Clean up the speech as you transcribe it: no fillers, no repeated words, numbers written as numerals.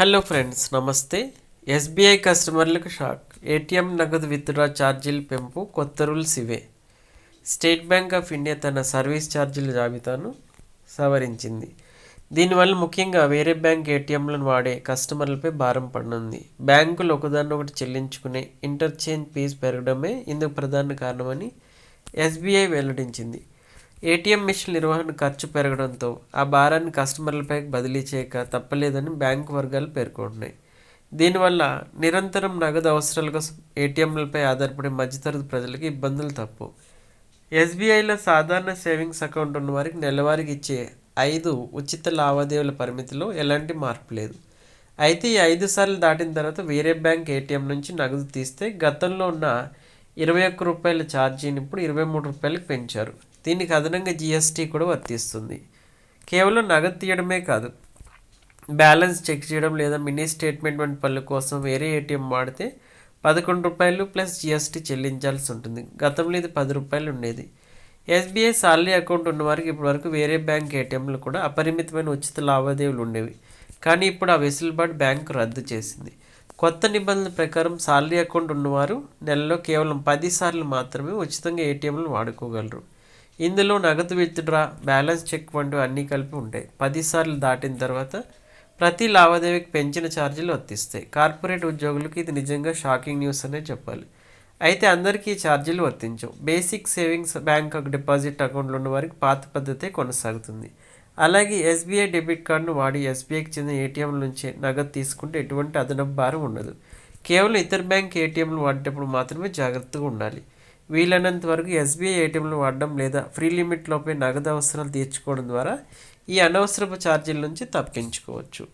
Hello friends, నమస్తే. SBI కస్టమర్లకు shock. ATM నగదు విత్డ్రా ఛార్జీల పెంపు, కొత్త రూల్స్ ఇవే. స్టేట్ బ్యాంక్ ఆఫ్ ఇండియా తన సర్వీస్ ఛార్జీల జాబితాను సవరించింది. దీనివల్ల ముఖ్యంగా వేరే బ్యాంక్ ఏటీఎంలను వాడే కస్టమర్లపై భారం పడనుంది. బ్యాంకులు ఒకదాన్నొకటి చెల్లించుకునే ఇంటర్చేంజ్ ఫీజు పెరగడమే ఇందుకు ప్రధాన కారణమని ఎస్బీఐ వెల్లడించింది. ఏటీఎం మిషన్ నిర్వహణ ఖర్చు పెరగడంతో ఆ భారాన్ని కస్టమర్లపై బదిలీ చేయక తప్పలేదని బ్యాంకు వర్గాలు పేర్కొంటున్నాయి. దీనివల్ల నిరంతరం నగదు అవసరాల కోసం ఏటీఎంలపై ఆధారపడే మధ్యతరగతి ప్రజలకు ఇబ్బందులు తప్పవు. ఎస్బీఐలో సాధారణ సేవింగ్స్ అకౌంట్ ఉన్న వారికి నెలవారీకి ఇచ్చే 5 ఉచిత లావాదేవీల పరిమితిలో ఎలాంటి మార్పు లేదు. అయితే ఈ 5 సార్లు దాటిన తర్వాత వేరే బ్యాంక్ ఏటీఎం నుంచి నగదు తీస్తే గతంలో ఉన్న రూ. 21 ఛార్జీని ఇప్పుడు రూ. 23కి పెంచారు. దీనికి అదనంగా జీఎస్టీ కూడా వర్తిస్తుంది. కేవలం నగదు తీయడమే కాదు, బ్యాలెన్స్ చెక్ చేయడం లేదా మినీ స్టేట్మెంట్ వంటి పనుల కోసం వేరే ఏటీఎం వాడితే రూ. 11 ప్లస్ జీఎస్టీ చెల్లించాల్సి ఉంటుంది. గతంలో ఇది రూ. 10 ఉండేది. ఎస్బీఐ సాలరీ అకౌంట్ ఉన్నవారికి ఇప్పటివరకు వేరే బ్యాంక్ ఏటీఎంలు కూడా అపరిమితమైన ఉచిత లావాదేవీలు ఉండేవి. కానీ ఇప్పుడు ఆ వెసులుబాటు బ్యాంకు రద్దు చేసింది. కొత్త నిబంధనల ప్రకారం సాలరీ అకౌంట్ ఉన్నవారు నెలలో కేవలం 10 సార్లు మాత్రమే ఉచితంగా ఏటీఎంలు వాడుకోగలరు. ఇందులో నగదు విత్డ్రా, బ్యాలెన్స్ చెక్ వంటివి అన్నీ కలిపి ఉంటాయి. 10 సార్లు దాటిన తర్వాత ప్రతి లావాదేవీకి పెంచిన ఛార్జీలు వర్తిస్తాయి. కార్పొరేట్ ఉద్యోగులకు ఇది నిజంగా షాకింగ్ న్యూస్ అనే చెప్పాలి. అయితే అందరికీ ఈ ఛార్జీలు వర్తించవు. బేసిక్ సేవింగ్స్ బ్యాంక్ డిపాజిట్ అకౌంట్లు ఉన్న వారికి పాత పద్ధతే కొనసాగుతుంది. అలాగే ఎస్బీఐ డెబిట్ కార్డును వాడి ఎస్బీఐకి చెందిన ఏటీఎంల నుంచి నగదు తీసుకుంటే ఎటువంటి అదనపు భారం ఉండదు. కేవలం ఇతర బ్యాంక్ ఏటీఎంలు వాడేటప్పుడు మాత్రమే జాగ్రత్తగా ఉండాలి. వీలైనంత వరకు ఎస్బీఐ ఏటీఎంలు వాడడం లేదా ఫ్రీ లిమిట్లోపై నగదు అవసరాలు తీర్చుకోవడం ద్వారా ఈ అనవసరపు ఛార్జీల నుంచి తప్పించుకోవచ్చు.